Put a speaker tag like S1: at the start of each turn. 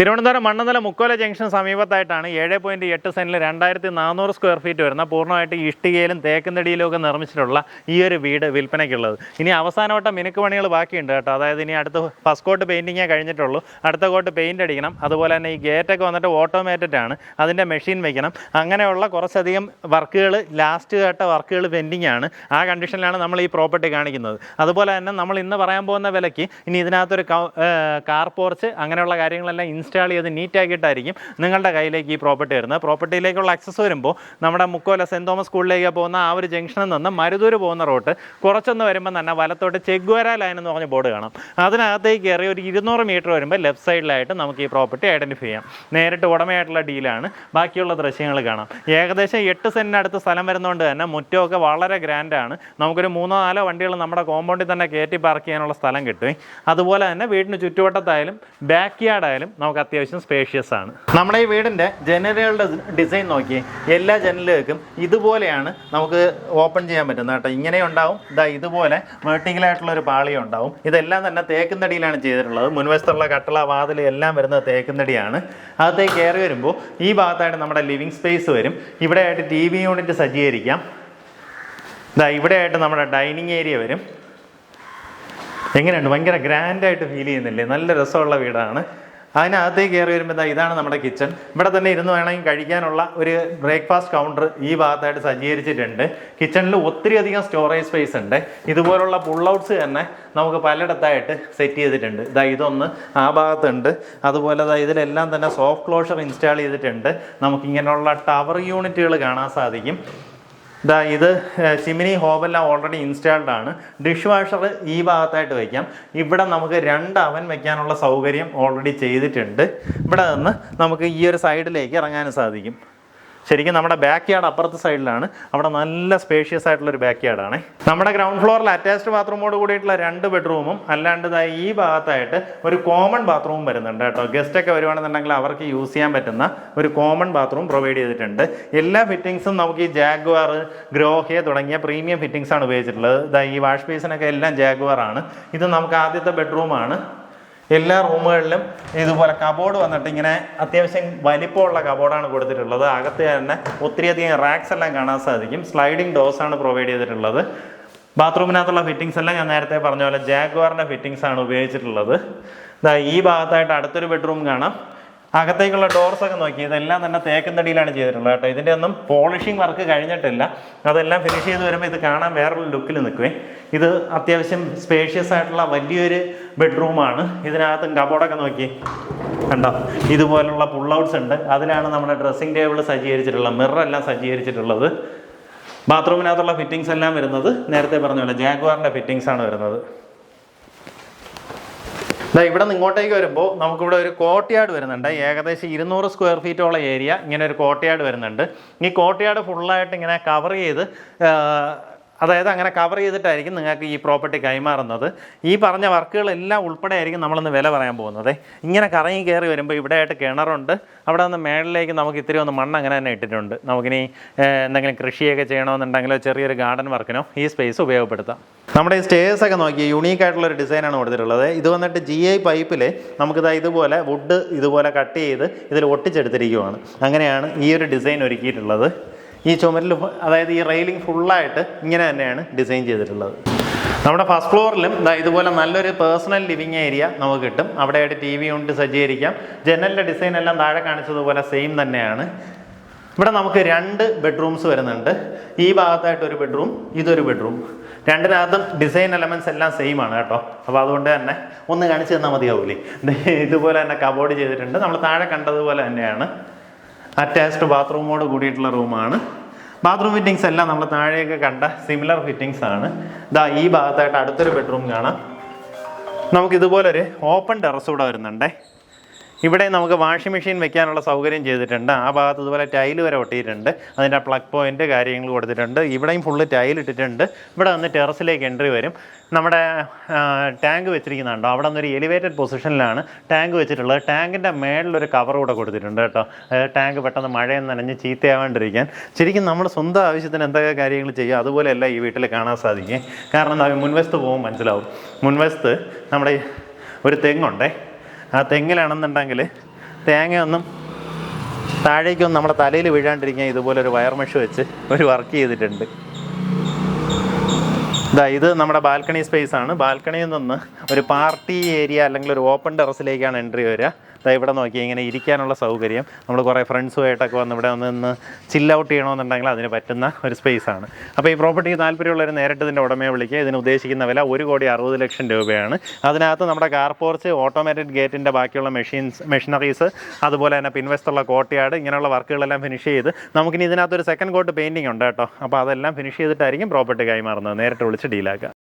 S1: Thiruvananthapuram Mannanthala Mukkola junction സമീപത്തായിട്ടാണ് 7.8 സെന്റിൽ 2400 square feet വരുന്ന പൂർണ്ണമായിട്ട് ഇഷ്ടികയിലും തേക്കുന്നടിയിലും ഒക്കെ നിർമ്മിച്ചിട്ടുള്ള ഈ ഒരു വീട് വിൽപ്പനയ്ക്കുള്ളത്. ഇനി അവസാനവട്ട മിനുക്ക് പണികൾ ബാക്കിയുണ്ട് കേട്ടോ. അതായത് ഇനി അടുത്ത് ഫസ്റ്റ് കോട്ട് പെയിൻറ്റിങ്ങേ കഴിഞ്ഞിട്ടുള്ളൂ, അടുത്ത കോട്ട് പെയിൻറ്റ് അടിക്കണം. അതുപോലെ തന്നെ ഈ ഗേറ്റൊക്കെ വന്നിട്ട് ഓട്ടോമേറ്റഡ് ആണ്, അതിൻ്റെ മെഷീൻ വയ്ക്കണം. അങ്ങനെയുള്ള കുറച്ചധികം വർക്കുകൾ, ലാസ്റ്റ് ഘട്ട വർക്കുകൾ പെൻഡിങ് ആണ്. ആ കണ്ടീഷനിലാണ് നമ്മൾ ഈ പ്രോപ്പർട്ടി കാണിക്കുന്നത്. അതുപോലെ തന്നെ നമ്മൾ ഇന്ന് പറയാൻ പോകുന്ന വിലയ്ക്ക് ഇനി ഇതിനകത്തൊരു കാർ പോർച്ച് അങ്ങനെയുള്ള കാര്യങ്ങളെല്ലാം ഇൻസ്റ്റാൾ ചെയ്ത് നീറ്റാക്കിയിട്ടായിരിക്കും നിങ്ങളുടെ കയ്യിലേക്ക് ഈ പ്രോപ്പർട്ടി വരുന്നത്. പ്രോപ്പർട്ടിയിലേക്കുള്ള ആക്സസ് വരുമ്പോൾ നമ്മുടെ മുക്കോല സെൻറ് തോമസ് സ്കൂളിലേക്ക് പോകുന്ന ആ ഒരു ജംഗ്ഷനിൽ നിന്ന് മരുതൂർ പോകുന്ന റോട്ട് കുറച്ചൊന്ന് വരുമ്പോൾ തന്നെ വലത്തോട്ട് ചെഗ്വര ലൈൻ എന്ന് പറഞ്ഞ ബോർഡ് കാണാം. അതിനകത്തേക്ക് കയറി ഒരു 200 മീറ്റർ വരുമ്പോൾ ലെഫ്റ്റ് സൈഡിലായിട്ട് നമുക്ക് ഈ പ്രോപ്പർട്ടി ഐഡൻറ്റിഫൈ ചെയ്യാം. നേരിട്ട് ഉടമയായിട്ടുള്ള ഡീലാണ്. ബാക്കിയുള്ള ദൃശ്യങ്ങൾ കാണാം. ഏകദേശം 8 സെൻറ്റിനടുത്ത് സ്ഥലം വരുന്നതുകൊണ്ട് തന്നെ മുറ്റമൊക്കെ വളരെ ഗ്രാൻഡാണ്. നമുക്കൊരു 3-4 വണ്ടികൾ നമ്മുടെ കോമ്പൗണ്ടിൽ തന്നെ കയറ്റി പാർക്ക് ചെയ്യാനുള്ള സ്ഥലം കിട്ടും. അതുപോലെ തന്നെ വീടിന് ചുറ്റുവട്ടത്തായാലും ബാക്ക് യാർഡായാലും നമുക്ക് അത്യാവശ്യം സ്പേഷ്യസ് ആണ്. നമ്മുടെ ഈ വീടിൻ്റെ ജനലുകളുടെ ഡിസൈൻ നോക്കി, എല്ലാ ജനലുകൾക്കും ഇതുപോലെയാണ് നമുക്ക് ഓപ്പൺ ചെയ്യാൻ പറ്റുന്നത് കേട്ടോ. ഇങ്ങനെ ഉണ്ടാവും, ഇതുപോലെ വെർട്ടിക്കലായിട്ടുള്ളൊരു പാളിയും ഉണ്ടാവും. ഇതെല്ലാം തന്നെ തേക്കുന്നടിയിലാണ് ചെയ്തിട്ടുള്ളത്. മുൻവശത്തുള്ള കട്ടള, വാതിൽ എല്ലാം വരുന്നത് തേക്കുന്നടിയാണ്. അകത്തേക്ക് കയറി വരുമ്പോൾ ഈ ഭാഗത്തായിട്ട് നമ്മുടെ ലിവിങ് സ്പേസ് വരും. ഇവിടെ ആയിട്ട് TV യൂണിറ്റ് സജ്ജീകരിക്കാം. ഇവിടെ ആയിട്ട് നമ്മുടെ ഡൈനിങ് ഏരിയ വരും. എങ്ങനെയുണ്ട്? ഭയങ്കര ഗ്രാൻഡായിട്ട് ഫീൽ ചെയ്യുന്നില്ലേ? നല്ല രസമുള്ള വീടാണ്. അതിനകത്തേക്ക് കയറി വരുമ്പോൾ ഇതാണ് നമ്മുടെ കിച്ചൺ. ഇവിടെ തന്നെ ഇരുന്ന് വേണമെങ്കിൽ കഴിക്കാനുള്ള ഒരു ബ്രേക്ക്ഫാസ്റ്റ് കൗണ്ടർ ഈ ഭാഗത്തായിട്ട് സജ്ജീകരിച്ചിട്ടുണ്ട്. കിച്ചണിൽ ഒത്തിരി അധികം സ്റ്റോറേജ് സ്പേസ് ഉണ്ട്. ഇതുപോലുള്ള പുൾ ഔട്ട്സ് തന്നെ നമുക്ക് പലയിടത്തായിട്ട് സെറ്റ് ചെയ്തിട്ടുണ്ട്. ഇതൊന്ന് ആ ഭാഗത്തുണ്ട്. അതുപോലെ ഇതിലെല്ലാം തന്നെ സോഫ്റ്റ് ക്ലോഷർ ഇൻസ്റ്റാൾ ചെയ്തിട്ടുണ്ട്. നമുക്കിങ്ങനെയുള്ള ടവർ യൂണിറ്റുകൾ കാണാൻ സാധിക്കും. ഇത് ചിമ്മിനി ഹോബെല്ലാം ഓൾറെഡി ഇൻസ്റ്റാൾഡ് ആണ്. ഡിഷ് വാഷർ ഈ ഭാഗത്തായിട്ട് വയ്ക്കാം. ഇവിടെ നമുക്ക് 2 അവൻ വയ്ക്കാനുള്ള സൗകര്യം ഓൾറെഡി ചെയ്തിട്ടുണ്ട്. ഇവിടെ നിന്ന് നമുക്ക് ഈ ഒരു സൈഡിലേക്ക് ഇറങ്ങാനും സാധിക്കും. ശരിക്കും നമ്മുടെ ബാക്ക് യാർഡ് അപ്പുറത്തെ സൈഡിലാണ്. അവിടെ നല്ല സ്പേഷ്യസ് ആയിട്ടുള്ളൊരു ബാക്ക് യാർഡാണ്. നമ്മുടെ ഗ്രൗണ്ട് ഫ്ലോറിൽ അറ്റാച്ച്ഡ് ബാത്റൂമോട് കൂടിയിട്ടുള്ള 2 ബെഡ്റൂമും അല്ലാണ്ട് ഈ ഭാഗത്തായിട്ട് ഒരു കോമൺ ബാത്റൂമും വരുന്നുണ്ട് കേട്ടോ. ഗസ്റ്റൊക്കെ വരുവാണെന്നുണ്ടെങ്കിൽ അവർക്ക് യൂസ് ചെയ്യാൻ പറ്റുന്ന ഒരു കോമൺ ബാത്റൂം പ്രൊവൈഡ് ചെയ്തിട്ടുണ്ട്. എല്ലാ ഫിറ്റിങ്സും നമുക്ക് ഈ ജാഗ്വാർ, ഗ്രോഹെ തുടങ്ങിയ പ്രീമിയം ഫിറ്റിങ്സ് ആണ് ഉപയോഗിച്ചിട്ടുള്ളത്. ഈ വാഷ് ബേസിനൊക്കെ എല്ലാം ജാഗ്വാർ ആണ്. ഇത് നമുക്ക് ആദ്യത്തെ ബെഡ്റൂമാണ്. എല്ലാ റൂമുകളിലും ഇതുപോലെ കബോർഡ് വന്നിട്ട് ഇങ്ങനെ അത്യാവശ്യം വലിപ്പമുള്ള കബോർഡാണ് കൊടുത്തിട്ടുള്ളത്. അകത്ത് തന്നെ ഒത്തിരിയധികം റാക്സ് എല്ലാം കാണാൻ സാധിക്കും. സ്ലൈഡിങ് ഡോർസാണ് പ്രൊവൈഡ് ചെയ്തിട്ടുള്ളത്. ബാത്റൂമിനകത്തുള്ള ഫിറ്റിങ്സ് എല്ലാം ഞാൻ നേരത്തെ പറഞ്ഞ പോലെ ജാഗ്വാറിൻ്റെ ഫിറ്റിങ്സ് ആണ് ഉപയോഗിച്ചിട്ടുള്ളത്. ഈ ഭാഗത്തായിട്ട് അടുത്തൊരു ബെഡ്റൂം കാണാം. അകത്തേക്കുള്ള ഡോർസൊക്കെ നോക്കി, ഇതെല്ലാം തന്നെ തേക്കുന്നടിയിലാണ് ചെയ്തിട്ടുള്ളത് കേട്ടോ. ഇതിൻ്റെ ഒന്നും പോളിഷിങ് വർക്ക് കഴിഞ്ഞിട്ടില്ല. അതെല്ലാം ഫിനിഷ് ചെയ്ത് വരുമ്പോൾ ഇത് കാണാൻ വേറൊരു ലുക്കിൽ നിൽക്കുവേ. ഇത് അത്യാവശ്യം സ്പേഷ്യസ് ആയിട്ടുള്ള വലിയൊരു ബെഡ്റൂമാണ്. ഇതിനകത്തും കബോർഡൊക്കെ നോക്കി കണ്ടോ, ഇതുപോലുള്ള പുൾ ഔട്ട്സ് ഉണ്ട്. അതിലാണ് നമ്മുടെ ഡ്രസ്സിംഗ് ടേബിൾ സജ്ജീകരിച്ചിട്ടുള്ളത്, മിററെല്ലാം സജ്ജീകരിച്ചിട്ടുള്ളത്. ബാത്റൂമിനകത്തുള്ള ഫിറ്റിങ്സ് എല്ലാം വരുന്നത് നേരത്തെ പറഞ്ഞ പോലെ ജാഗ്വാറിൻ്റെ ഫിറ്റിങ്സ് ആണ് വരുന്നത്. ഇവിടെ നിന്ന് ഇങ്ങോട്ടേക്ക് വരുമ്പോൾ നമുക്കിവിടെ ഒരു കോർട്ട്യാർഡ് വരുന്നുണ്ട്. ഏകദേശം 200 സ്ക്വയർ ഫീറ്റോളം ഏരിയ ഇങ്ങനെ ഒരു കോർട്ട്യാർഡ് വരുന്നുണ്ട്. ഈ കോർട്ട്യാർഡ് ഫുള്ളായിട്ട് ഇങ്ങനെ കവർ ചെയ്ത്, അതായത് അങ്ങനെ കവർ ചെയ്തിട്ടായിരിക്കും നിങ്ങൾക്ക് ഈ പ്രോപ്പർട്ടി കൈമാറുന്നത്. ഈ പറഞ്ഞ വർക്കുകളെല്ലാം ഉൾപ്പെടെ ആയിരിക്കും നമ്മളിന്ന് വില പറയാൻ പോകുന്നത്. ഇങ്ങനെ കറങ്ങി കയറി വരുമ്പോൾ ഇവിടെ ആയിട്ട് കിണറുണ്ട്. അവിടെ നിന്ന് മേളിലേക്ക് നമുക്ക് ഇത്തിരി ഒന്ന് മണ്ണ് അങ്ങനെ തന്നെ ഇട്ടിട്ടുണ്ട്. നമുക്കിനി എന്തെങ്കിലും കൃഷിയൊക്കെ ചെയ്യണമെന്നുണ്ടെങ്കിലോ ചെറിയൊരു ഗാർഡൻ വർക്കിനോ ഈ സ്പേസ് ഉപയോഗപ്പെടുത്താം. നമ്മുടെ ഈ സ്റ്റേഴ്സൊക്കെ നോക്കി യുണീക്കായിട്ടുള്ളൊരു ഡിസൈനാണ് കൊടുത്തിട്ടുള്ളത്. ഇത് വന്നിട്ട് GI പൈപ്പിൽ നമുക്കിത് ഇതുപോലെ വുഡ് ഇതുപോലെ കട്ട് ചെയ്ത് ഇതിൽ ഒട്ടിച്ചെടുത്തിരിക്കുവാണ്. അങ്ങനെയാണ് ഈ ഒരു ഡിസൈൻ ഒരുക്കിയിട്ടുള്ളത്. ഈ ചുമരിൽ, അതായത് ഈ റെയിലിംഗ് ഫുള്ളായിട്ട് ഇങ്ങനെ തന്നെയാണ് ഡിസൈൻ ചെയ്തിട്ടുള്ളത്. നമ്മുടെ ഫസ്റ്റ് ഫ്ലോറിലും ഇതുപോലെ നല്ലൊരു പേഴ്സണൽ ലിവിങ് ഏരിയ നമുക്ക് കിട്ടും. അവിടെയായിട്ട് TV യൂണിറ്റ് സജ്ജീകരിക്കാം. ജനലിൻ്റെ ഡിസൈൻ എല്ലാം താഴെ കാണിച്ചതുപോലെ സെയിം തന്നെയാണ്. ഇവിടെ നമുക്ക് 2 ബെഡ്റൂംസ് വരുന്നുണ്ട്. ഈ ഭാഗത്തായിട്ട് ഒരു ബെഡ്റൂം, ഇതൊരു ബെഡ്റൂം. രണ്ടിനകത്തും ഡിസൈൻ എലമെൻറ്റ്സ് എല്ലാം സെയിം ആണ് കേട്ടോ. അപ്പോൾ അതുകൊണ്ട് തന്നെ ഒന്ന് കാണിച്ച് തന്നാൽ മതിയാവൂലേ. ഇതുപോലെ തന്നെ കബോർഡ് ചെയ്തിട്ടുണ്ട്. നമ്മൾ താഴെ കണ്ടതുപോലെ തന്നെയാണ്. അറ്റാച്ച്ഡ് ബാത്റൂമോട് കൂടിയിട്ടുള്ള റൂമാണ്. ബാത്റൂം ഫിറ്റിങ്സ് എല്ലാം നമ്മൾ താഴെയൊക്കെ കണ്ട സിമിലർ ഫിറ്റിങ്സ് ആണ്. ഈ ഭാഗത്തായിട്ട് അടുത്തൊരു ബെഡ്റൂം കാണാം. നമുക്കിതുപോലൊരു ഓപ്പൺ ടെറസ് കൂടെ വരുന്നുണ്ടേ. ഇവിടെ നമുക്ക് വാഷിംഗ് മെഷീൻ വെക്കാനുള്ള സൗകര്യം ചെയ്തിട്ടുണ്ട്. ആ ഭാഗത്ത് ഇതുപോലെ ടൈല് വരെ ഒട്ടിയിട്ടുണ്ട്. അതിൻ്റെ പ്ലഗ് പോയിൻറ്റ് കാര്യങ്ങൾ കൊടുത്തിട്ടുണ്ട്. ഇവിടെയും ഫുള്ള് ടൈൽ ഇട്ടിട്ടുണ്ട്. ഇവിടെ വന്ന് ടെറസിലേക്ക് എൻട്രി വരും. നമ്മുടെ ടാങ്ക് വെച്ചിരിക്കുന്നുണ്ടോ, അവിടെ നിന്നൊരു എലിവേറ്റഡ് പൊസിഷനിലാണ് ടാങ്ക് വെച്ചിട്ടുള്ളത്. ടാങ്കിൻ്റെ മേളിലൊരു കവർ കൂടെ കൊടുത്തിട്ടുണ്ട് കേട്ടോ. ടാങ്ക് പെട്ടെന്ന് മഴയും നനഞ്ഞ് ചീത്തയാവാണ്ടിരിക്കാൻ. ശരിക്കും നമ്മൾ സ്വന്തം ആവശ്യത്തിന് എന്തൊക്കെ കാര്യങ്ങൾ ചെയ്യുക അതുപോലെയല്ല ഈ വീട്ടിൽ കാണാൻ സാധിക്കും. കാരണം മുൻവശത്ത് പോകുമ്പോൾ മനസ്സിലാവും. മുൻവശത്ത് നമ്മുടെ ഒരു തെങ്ങുണ്ടേ. ആ തെങ്ങിലാണെന്നുണ്ടെങ്കിൽ തേങ്ങയൊന്നും താഴേക്കൊന്നും നമ്മുടെ തലയിൽ വീഴാണ്ടിരിക്കാൻ ഇതുപോലൊരു വയർ മെഷ് വെച്ച് ഒരു വർക്ക് ചെയ്തിട്ടുണ്ട്. ഇത് നമ്മുടെ ബാൽക്കണി സ്പേസ് ആണ്. ബാൽക്കണിയിൽ നിന്ന് ഒരു പാർട്ടി ഏരിയ അല്ലെങ്കിൽ ഒരു ഓപ്പൺ ടെറസിലേക്കാണ് എൻട്രി വരിക. ഇവിടെ നോക്കി ഇങ്ങനെ ഇരിക്കാനുള്ള സൗകര്യം, നമ്മൾ കുറേ ഫ്രണ്ട്സുമായിട്ടൊക്കെ വന്ന് ഇവിടെ നിന്ന് ചില്ല് ഔട്ട് ചെയ്യണമെന്നുണ്ടെങ്കിൽ അതിന് പറ്റുന്ന ഒരു സ്പേസ് ആണ്. അപ്പോൾ ഈ പ്രോപ്പർട്ടിക്ക് താല്പര്യമുള്ളവർ നേരിട്ട് ഇതിൻ്റെ ഉടമയെ വിളിക്കുക. ഇതിന് ഉദ്ദേശിക്കുന്ന വില 1,60,00,000 രൂപയാണ്. അതിനകത്ത് നമ്മുടെ കാർ പോർച്ച്, ഓട്ടോമാറ്റിക് ഗേറ്റിൻ്റെ ബാക്കിയുള്ള മെഷീനറീസ്, അതുപോലെ തന്നെ പിൻവശത്തുള്ള കോർട്ട്യാർഡ്, ഇങ്ങനെയുള്ള വർക്കുകളെല്ലാം ഫിനിഷ് ചെയ്ത് നമുക്കിനി ഇതിനകത്തൊരു സെക്കൻഡ് കോട്ട് പെയിൻറ്റിംഗ് ഉണ്ട് കേട്ടോ. അപ്പോൾ അതെല്ലാം ഫിനിഷ് ചെയ്തിട്ടായിരിക്കും പ്രോപ്പർട്ടി കൈമാറുന്നത്. നേരിട്ട് വിളിച്ച് ഡീലാക്കുക.